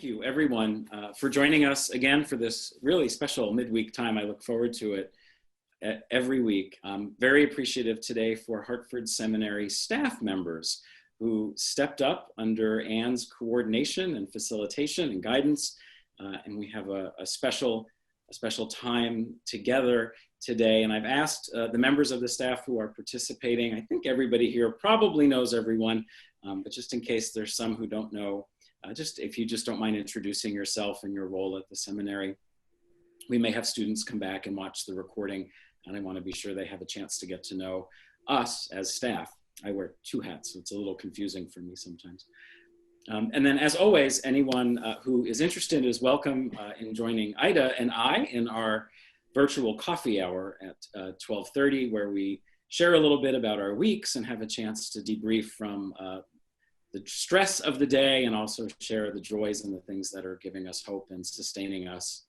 you everyone for joining us again for this really special midweek time. I look forward to it every week. I'm very appreciative today for Hartford Seminary staff members who stepped up under Anne's coordination and facilitation and guidance. And we have a special time together today. And I've asked the members of the staff who are participating, I think everybody here probably knows everyone, but just in case there's some who don't know, if you just don't mind introducing yourself and your role at the seminary. We may have students come back and watch the recording, and I want to be sure they have a chance to get to know us as staff. I wear two hats, so it's a little confusing for me sometimes. And then, as always, anyone who is interested is welcome in joining Ida and I in our virtual coffee hour at 12:30, where we share a little bit about our weeks and have a chance to debrief from the stress of the day, and also share the joys and the things that are giving us hope and sustaining us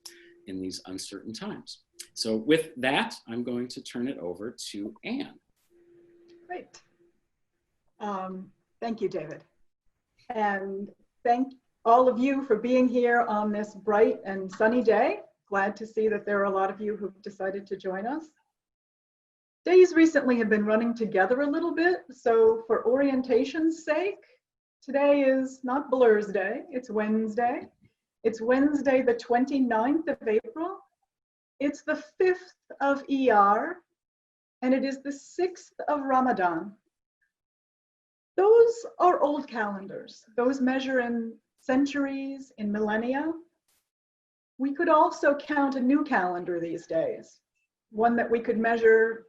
in these uncertain times. So with that, I'm going to turn it over to Anne. Great. Thank you, David. And thank all of you for being here on this bright and sunny day. Glad to see that there are a lot of you who've decided to join us. Days recently have been running together a little bit, so for orientation's sake, today is not Blur's Day, it's Wednesday. It's Wednesday, the 29th of April. It's the 5th of ER, and it is the 6th of Ramadan. Those are old calendars. Those measure in centuries, in millennia. We could also count a new calendar these days, one that we could measure,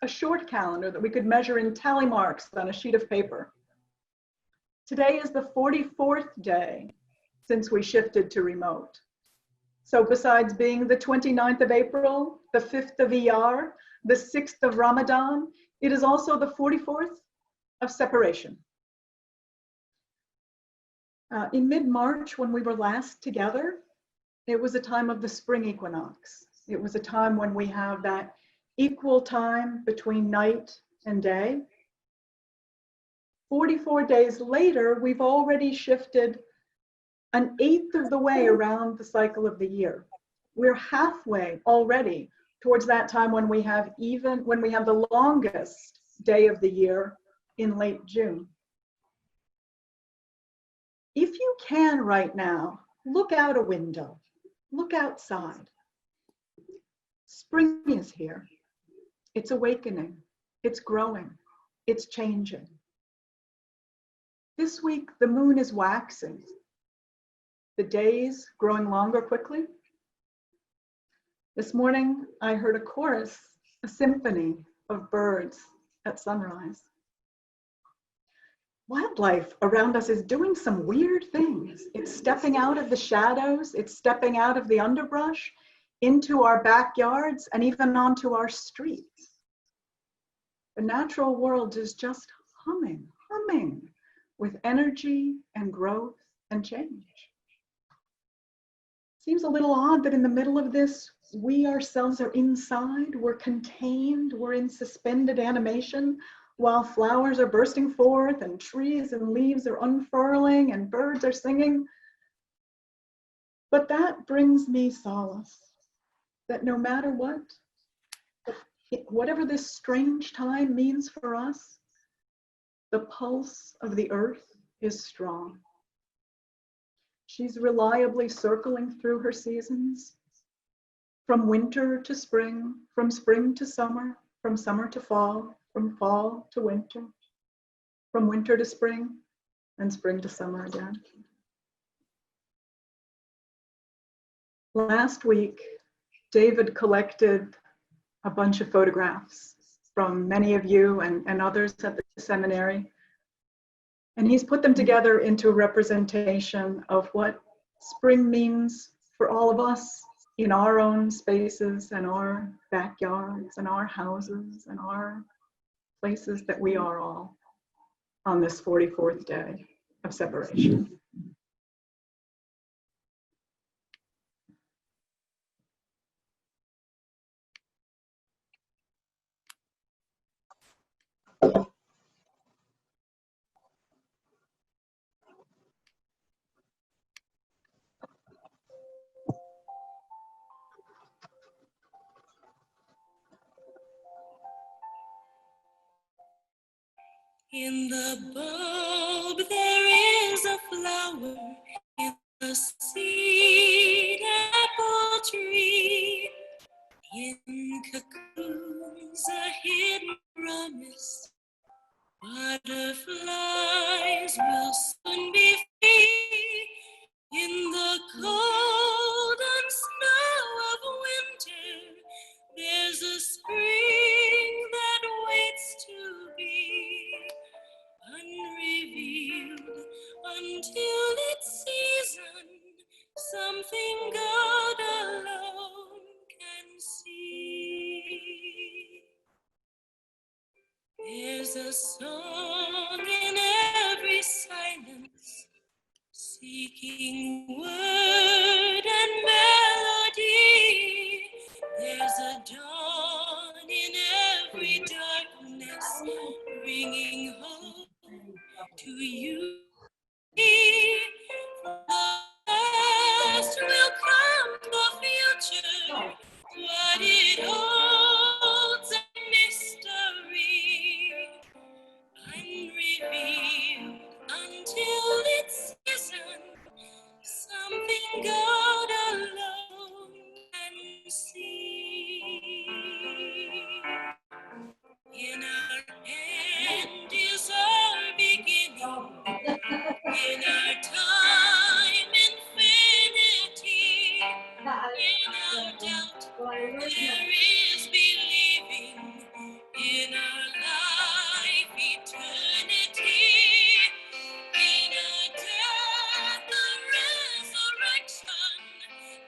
a short calendar that we could measure in tally marks on a sheet of paper. Today is the 44th day since we shifted to remote. So besides being the 29th of April, the 5th of ER, the 6th of Ramadan, it is also the 44th of separation. In mid-March, when we were last together, it was a time of the spring equinox. It was a time when we have that equal time between night and day. 44 days later, we've already shifted an eighth of the way around the cycle of the year. We're halfway already towards that time when we have the longest day of the year in late June. If you can right now, look out a window, look outside. Spring is here. It's awakening, it's growing, it's changing. This week, the moon is waxing. The days growing longer quickly. This morning, I heard a chorus, a symphony of birds at sunrise. Wildlife around us is doing some weird things. It's stepping out of the shadows, it's stepping out of the underbrush, into our backyards, and even onto our streets. The natural world is just humming with energy and growth and change. Seems a little odd that in the middle of this, we ourselves are inside, we're contained, we're in suspended animation, while flowers are bursting forth and trees and leaves are unfurling and birds are singing. But that brings me solace, that no matter what, whatever this strange time means for us, the pulse of the earth is strong. She's reliably circling through her seasons, from winter to spring, from spring to summer, from summer to fall, from fall to winter, from winter to spring, and spring to summer again. Last week, David collected a bunch of photographs from many of you and others at the seminary. And he's put them together into a representation of what spring means for all of us in our own spaces and our backyards and our houses and our places that we are all on this 44th day of separation. In the bulb there is a flower, in the seed apple tree, in cocoons a hidden promise, butterflies will soon be free. In the cold and snow of winter, there's a spring that waits to be unrevealed until its season, something God alone can see. There's a song in every silence, seeking word and melody. There's a dawn in every darkness, bringing hope to you. From the past will come the future, what it holds a mystery, unrevealed until its season, something God alone can see. In our hand is our beginning, in our time infinity, in our doubt there is believing, in our life eternity, in our death the resurrection,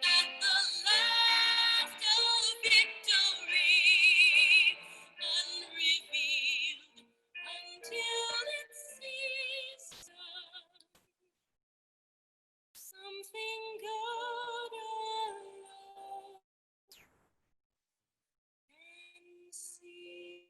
at the last a victory, unrevealed until its season, something God alone can see.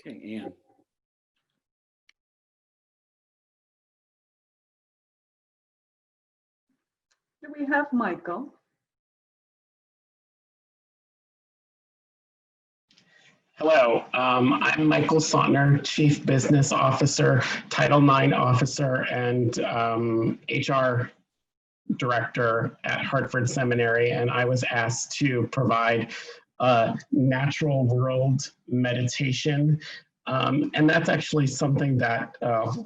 Okay, Anne. Do we have Michael? Hello, I'm Michael Sautner, Chief Business Officer, Title IX Officer, and HR Director at Hartford Seminary, and I was asked to provide a natural world meditation. And that's actually something that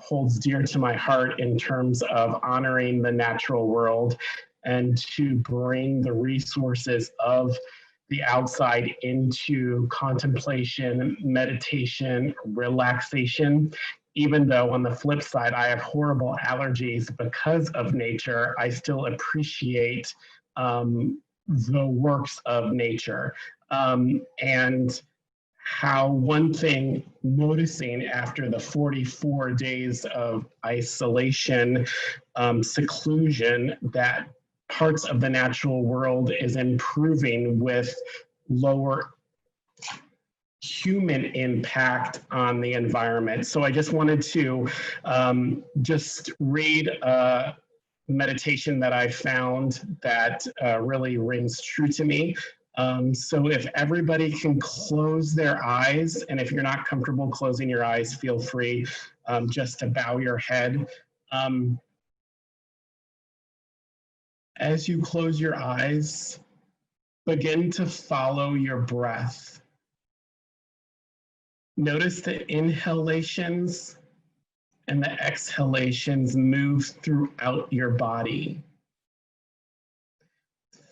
holds dear to my heart in terms of honoring the natural world and to bring the resources of the outside into contemplation, meditation, relaxation. Even though on the flip side, I have horrible allergies because of nature, I still appreciate the works of nature. And how one thing, noticing after the 44 days of isolation, seclusion, that parts of the natural world is improving with lower human impact on the environment. So I just wanted to just read a meditation that I found that really rings true to me. So if everybody can close their eyes, and if you're not comfortable closing your eyes, feel free just to bow your head. As you close your eyes, begin to follow your breath. Notice the inhalations and the exhalations move throughout your body.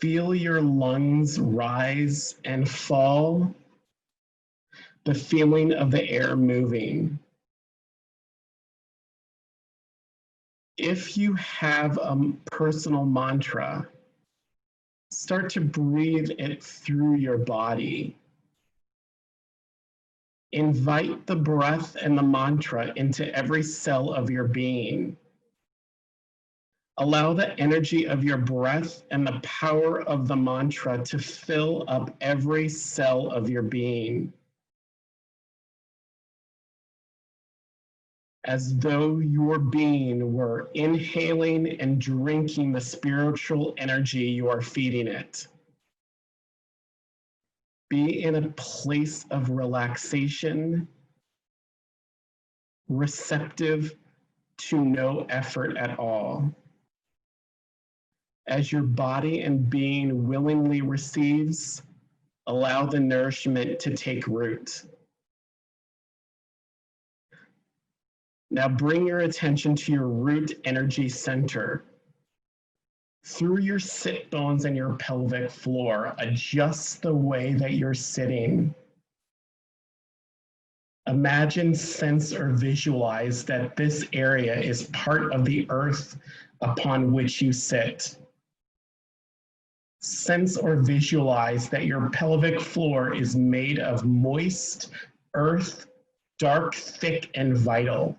Feel your lungs rise and fall, the feeling of the air moving. If you have a personal mantra, start to breathe it through your body. Invite the breath and the mantra into every cell of your being. Allow the energy of your breath and the power of the mantra to fill up every cell of your being, as though your being were inhaling and drinking the spiritual energy you are feeding it. Be in a place of relaxation, receptive to no effort at all. As your body and being willingly receives, allow the nourishment to take root. Now bring your attention to your root energy center. Through your sit bones and your pelvic floor, adjust the way that you're sitting. Imagine, sense, or visualize that this area is part of the earth upon which you sit. Sense or visualize that your pelvic floor is made of moist earth, dark, thick, and vital.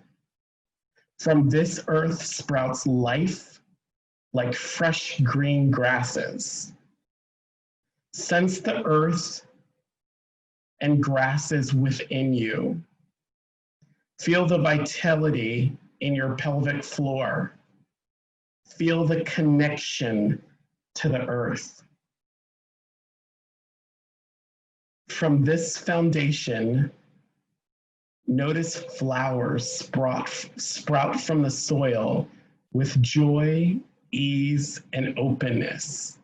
From this earth sprouts life, like fresh green grasses. Sense the earth and grasses within you. Feel the vitality in your pelvic floor. Feel the connection to the earth. From this foundation, notice flowers sprout from the soil with joy, ease, and openness.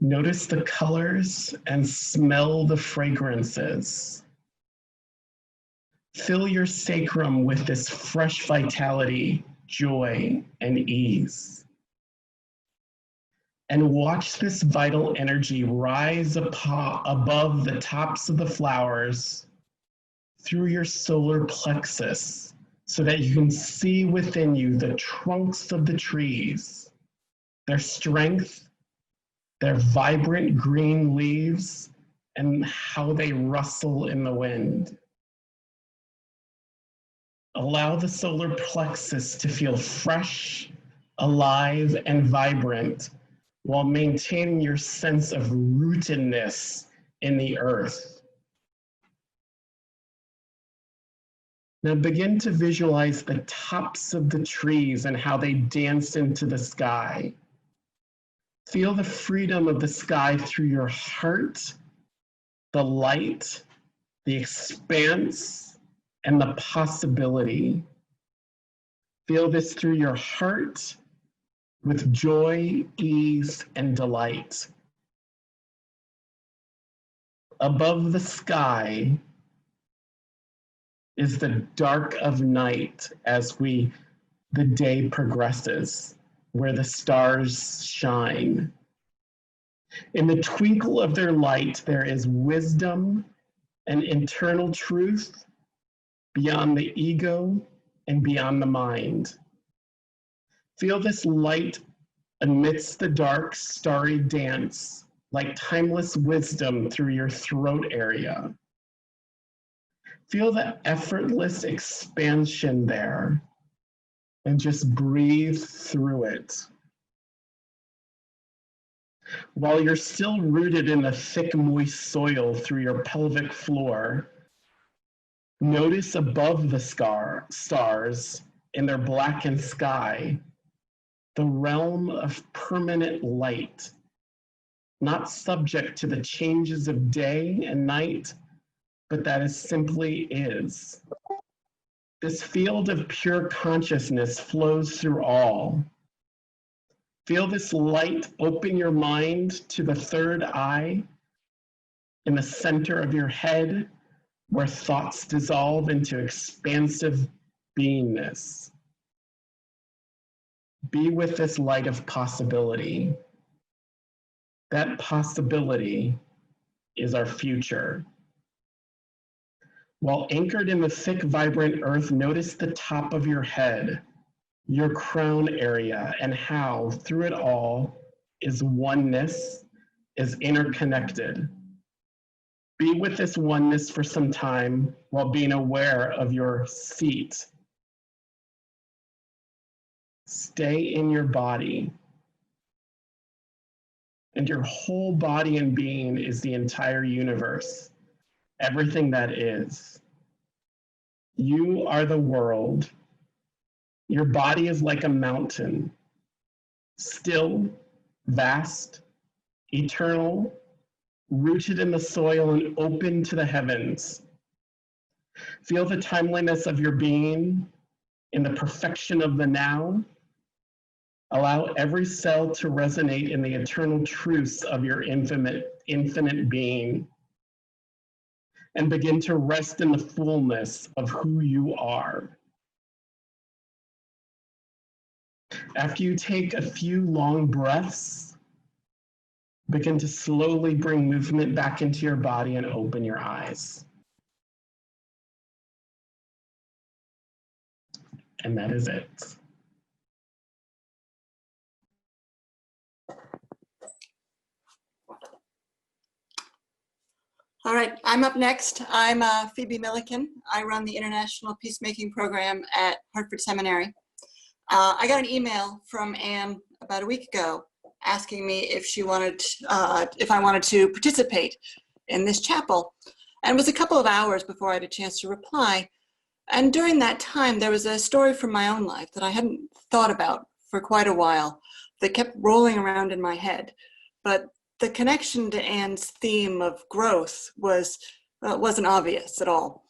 Notice the colors and smell the fragrances. Fill your sacrum with this fresh vitality, joy, and ease. And watch this vital energy rise above the tops of the flowers through your solar plexus, so that you can see within you the trunks of the trees, their strength, their vibrant green leaves, and how they rustle in the wind. Allow the solar plexus to feel fresh, alive, and vibrant while maintaining your sense of rootedness in the earth. Now begin to visualize the tops of the trees and how they dance into the sky. Feel the freedom of the sky through your heart, the light, the expanse, and the possibility. Feel this through your heart with joy, ease, and delight. Above the sky is the dark of night as the day progresses, where the stars shine. In the twinkle of their light, there is wisdom and internal truth beyond the ego and beyond the mind. Feel this light amidst the dark, starry dance, like timeless wisdom through your throat area. Feel the effortless expansion there and just breathe through it. While you're still rooted in the thick, moist soil through your pelvic floor, notice above the stars in their blackened sky, the realm of permanent light, not subject to the changes of day and night, but that it simply is. This field of pure consciousness flows through all. Feel this light open your mind to the third eye in the center of your head, where thoughts dissolve into expansive beingness. Be with this light of possibility. That possibility is our future. While anchored in the thick, vibrant earth, notice the top of your head, your crown area, and how, through it all, is oneness, is interconnected. Be with this oneness for some time while being aware of your seat. Stay in your body. And your whole body and being is the entire universe, everything that is. You are the world. Your body is like a mountain, still, vast, eternal, rooted in the soil and open to the heavens. Feel the timeliness of your being in the perfection of the now. Allow every cell to resonate in the eternal truths of your infinite being, and begin to rest in the fullness of who you are. After you take a few long breaths, begin to slowly bring movement back into your body and open your eyes. And that is it. All right, I'm up next. I'm Phoebe Milliken. I run the International Peacemaking Program at Hartford Seminary. I got an email from Anne about a week ago asking me if I wanted to participate in this chapel. And it was a couple of hours before I had a chance to reply. And during that time, there was a story from my own life that I hadn't thought about for quite a while that kept rolling around in my head. But the connection to Anne's theme of growth wasn't obvious at all.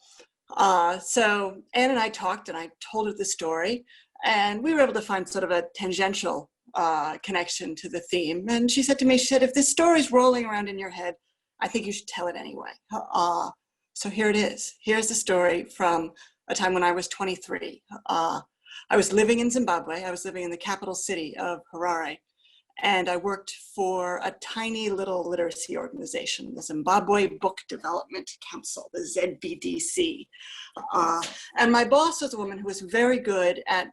So Anne and I talked, and I told her the story, and we were able to find sort of a tangential connection to the theme. And she said to me, if this story's rolling around in your head, I think you should tell it anyway. So here it is. Here's the story from a time when I was 23. I was living in Zimbabwe. I was living in the capital city of Harare. And I worked for a tiny little literacy organization, the Zimbabwe Book Development Council, the ZBDC. And my boss was a woman who was very good at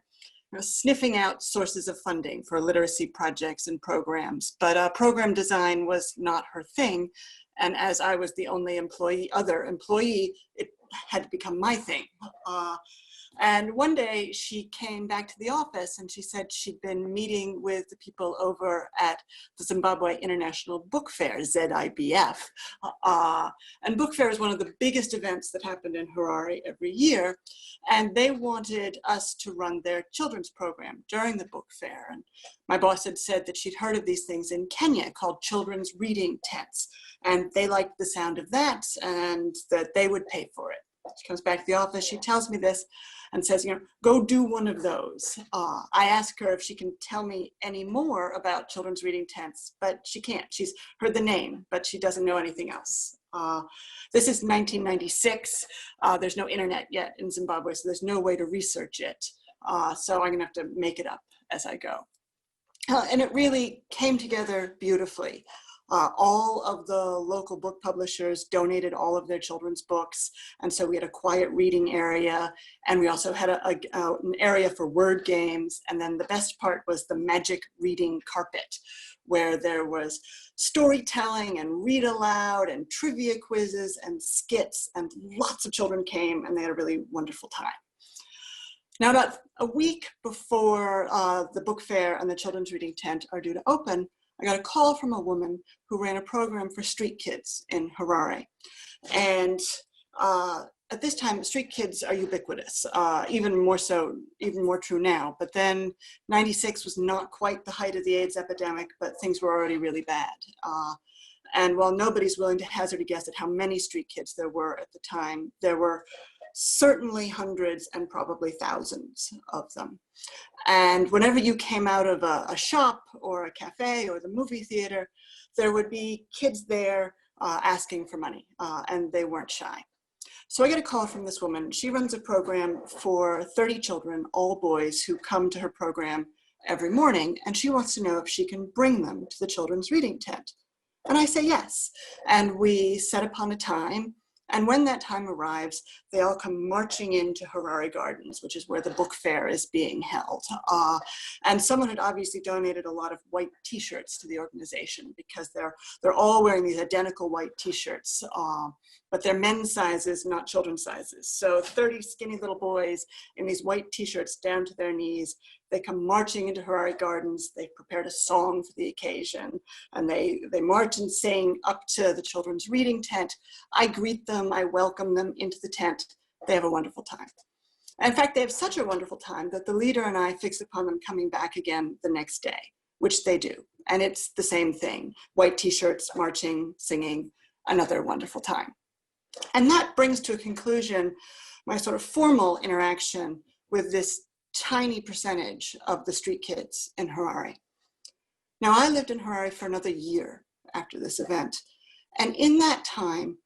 sniffing out sources of funding for literacy projects and programs, but program design was not her thing. And as I was the only other employee, it had to become my thing. And one day she came back to the office and she said she'd been meeting with the people over at the Zimbabwe International Book Fair, ZIBF. And Book Fair is one of the biggest events that happened in Harare every year. And they wanted us to run their children's program during the book fair. And my boss had said that she'd heard of these things in Kenya called children's reading tents. And they liked the sound of that and that they would pay for it. She comes back to the office, she tells me this and says, go do one of those. I ask her if she can tell me any more about children's reading tents, but she can't. She's heard the name, but she doesn't know anything else. This is 1996. There's no internet yet in Zimbabwe, so there's no way to research it. So I'm gonna have to make it up as I go. And it really came together beautifully. All of the local book publishers donated all of their children's books. And so we had a quiet reading area. And we also had an area for word games. And then the best part was the magic reading carpet, where there was storytelling and read aloud and trivia quizzes and skits. And lots of children came and they had a really wonderful time. Now, about a week before the book fair and the children's reading tent are due to open, I got a call from a woman who ran a program for street kids in Harare. And at this time, street kids are ubiquitous, even more so, even more true now. But then 96 was not quite the height of the AIDS epidemic, but things were already really bad. And while nobody's willing to hazard a guess at how many street kids there were at the time, there were certainly hundreds and probably thousands of them. And whenever you came out of a shop or a cafe or the movie theater, there would be kids there asking for money, and they weren't shy. So I get a call from this woman. She runs a program for 30 children, all boys, who come to her program every morning, and she wants to know if she can bring them to the children's reading tent. And I say yes, and we set upon a time. And when that time arrives, they all come marching into Harari Gardens, which is where the book fair is being held. And someone had obviously donated a lot of white t-shirts to the organization, because they're all wearing these identical white t-shirts, but they're men's sizes, not children's sizes. So 30 skinny little boys in these white t-shirts down to their knees. They come marching into Harari Gardens. They've prepared a song for the occasion, and they march and sing up to the children's reading tent. I greet them, I welcome them into the tent. They have a wonderful time. In fact, they have such a wonderful time that the leader and I fix upon them coming back again the next day, which they do. And it's the same thing, white t-shirts, marching, singing, another wonderful time. And that brings to a conclusion my sort of formal interaction with this tiny percentage of the street kids in Harare. Now, I lived in Harare for another year after this event. And in that time,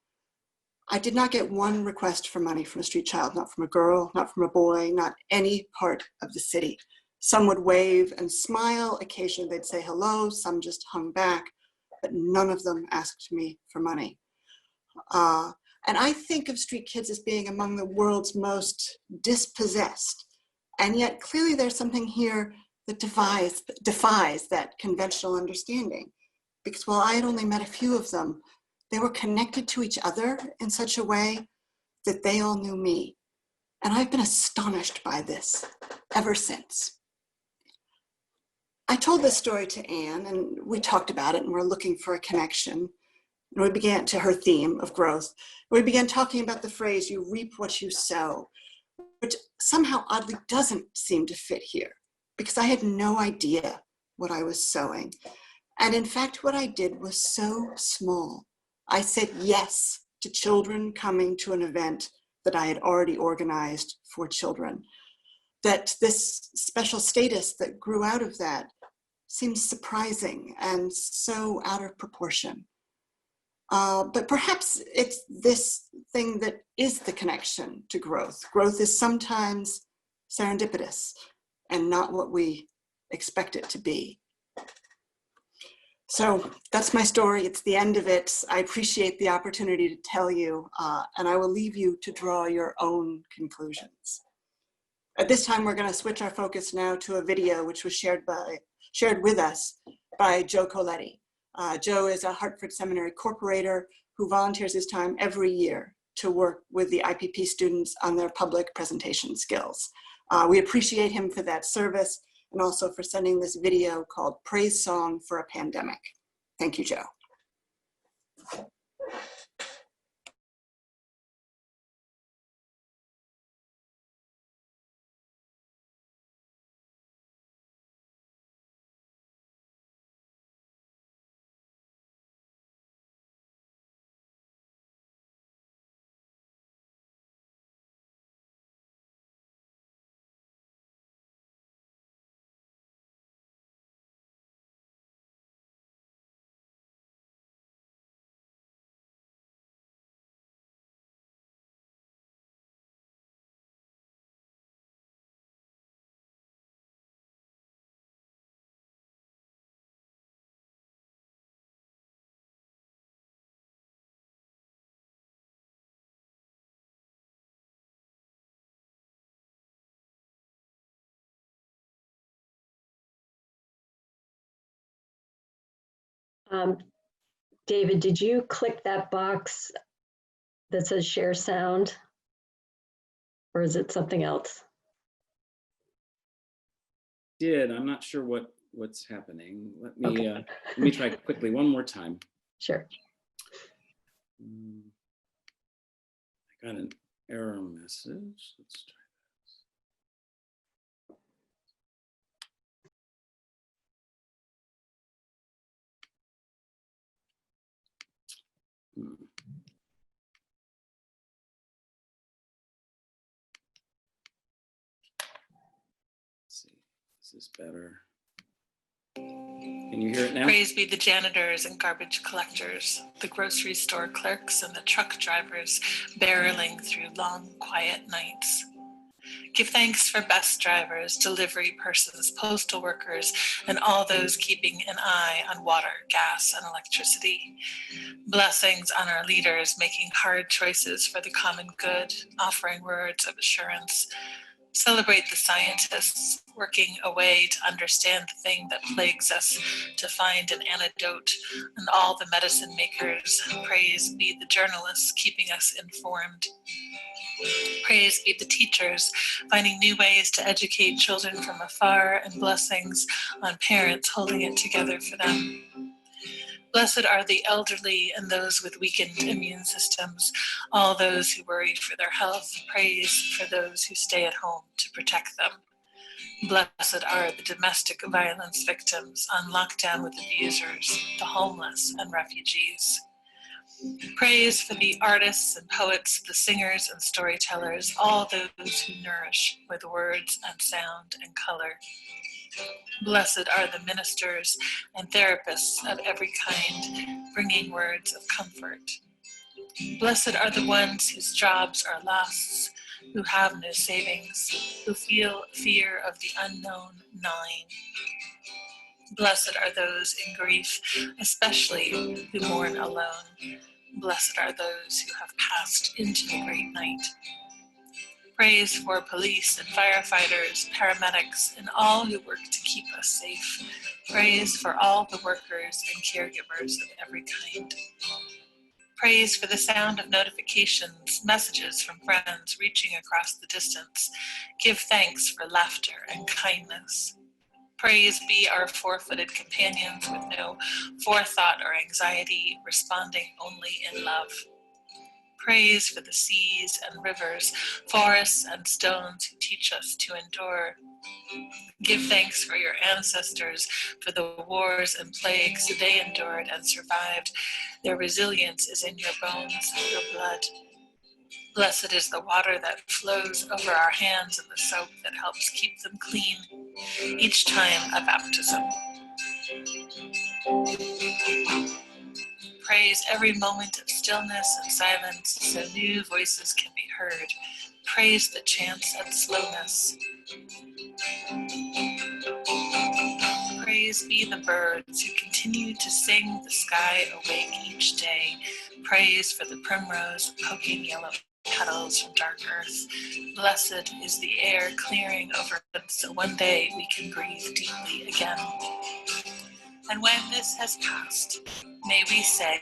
I did not get one request for money from a street child, not from a girl, not from a boy, not any part of the city. Some would wave and smile. Occasionally they'd say hello. Some just hung back, but none of them asked me for money. And I think of street kids as being among the world's most dispossessed. And yet clearly there's something here that defies that conventional understanding. Because while I had only met a few of them, they were connected to each other in such a way that they all knew me. And I've been astonished by this ever since. I told this story to Anne, and we talked about it, and we're looking for a connection. And we began to her theme of growth. We began talking about the phrase, you reap what you sow, which somehow oddly doesn't seem to fit here, because I had no idea what I was sowing. And in fact, what I did was so small. I said yes to children coming to an event that I had already organized for children. That this special status that grew out of that seems surprising and so out of proportion. But perhaps it's this thing that is the connection to growth. Growth is sometimes serendipitous and not what we expect it to be. So that's my story. It's the end of it. I appreciate the opportunity to tell you, and I will leave you to draw your own conclusions. At this time, we're going to switch our focus now to a video which was shared with us by Joe Coletti. Joe is a Hartford Seminary corporator who volunteers his time every year to work with the IPP students on their public presentation skills. We appreciate him for that service and also for sending this video called Praise Song for a Pandemic. Thank you, Joe. David, did you click that box that says share sound? Or is it something else? I'm not sure what's happening. Let me Okay. let me try quickly one more time. Sure. I got Error message. Let's try this. Let's see. This is better. Can you hear it now? Praise be the janitors and garbage collectors, the grocery store clerks and the truck drivers barreling through long, quiet nights. Give thanks for bus drivers, delivery persons, postal workers, and all those keeping an eye on water, gas, and electricity. Blessings on our leaders making hard choices for the common good, offering words of assurance. Celebrate the scientists working away to understand the thing that plagues us, to find an antidote, and all the medicine makers. Praise be the journalists keeping us informed. Praise be the teachers finding new ways to educate children from afar, and blessings on parents holding it together for them. Blessed are the elderly and those with weakened immune systems, all those who worry for their health. Praise for those who stay at home to protect them. Blessed are the domestic violence victims on lockdown with abusers, the homeless and refugees. Praise for the artists and poets, the singers and storytellers, all those who nourish with words and sound and color. Blessed are the ministers and therapists of every kind, bringing words of comfort. Blessed are the ones whose jobs are lost, who have no savings, who feel fear of the unknown gnawing. Blessed are those in grief, especially who mourn alone. Blessed are those who have passed into the great night. Praise for police and firefighters, paramedics, and all who work to keep us safe. Praise for all the workers and caregivers of every kind. Praise for the sound of notifications, messages from friends reaching across the distance. Give thanks for laughter and kindness. Praise be our four-footed companions with no forethought or anxiety, responding only in love. Praise for the seas and rivers, forests and stones who teach us to endure. Give thanks for your ancestors, for the wars and plagues they endured and survived. Their resilience is in your bones, your blood. Blessed is the water that flows over our hands and the soap that helps keep them clean each time a baptism. Praise every moment of stillness and silence so new voices can be heard. Praise the chants and slowness. Praise be the birds who continue to sing the sky awake each day. Praise for the primrose poking yellow petals from dark earth. Blessed is the air clearing over us so one day we can breathe deeply again. And when this has passed, may we say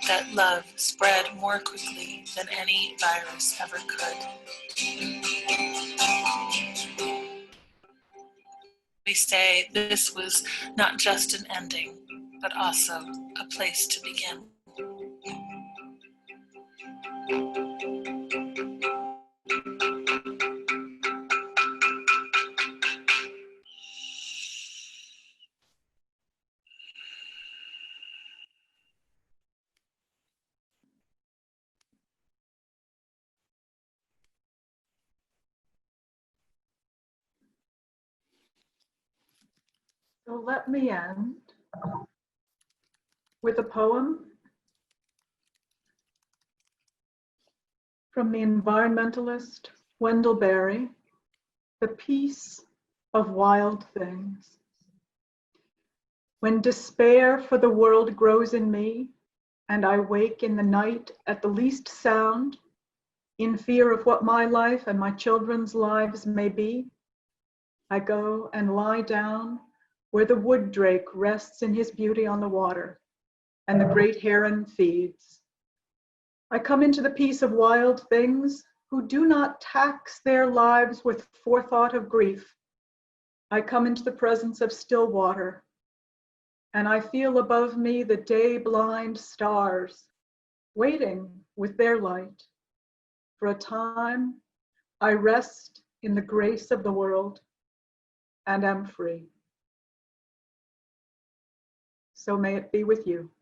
that love spread more quickly than any virus ever could. We say this was not just an ending, but also a place to begin. So let me end with a poem from the environmentalist Wendell Berry, The Peace of Wild Things. When despair for the world grows in me, and I wake in the night at the least sound, in fear of what my life and my children's lives may be, I go and lie down where the wood drake rests in his beauty on the water, and the great heron feeds. I come into the peace of wild things who do not tax their lives with forethought of grief. I come into the presence of still water, and I feel above me the day-blind stars, waiting with their light For a time, I rest in the grace of the world and am free. So may it be with you.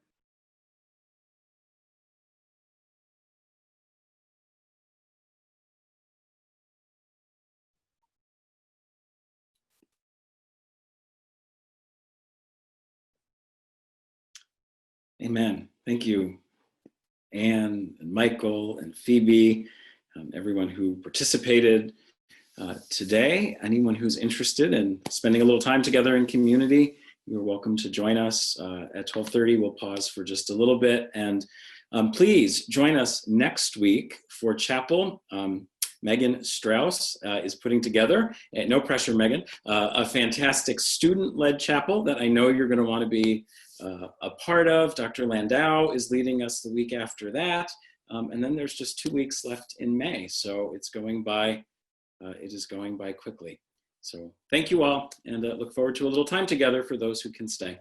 Amen. Thank you, Anne and Michael and Phoebe, everyone who participated today. Anyone who's interested in spending a little time together in community, you're welcome to join us at 12:30. We'll pause for just a little bit, and please join us next week for chapel. Megan Strauss is putting together, no pressure Megan, a fantastic student-led chapel that I know you're going to want to be a part of. Dr. Landau is leading us the week after that, and then there's just 2 weeks left in May, so it's going by. It is going by quickly. So thank you all, and look forward to a little time together for those who can stay.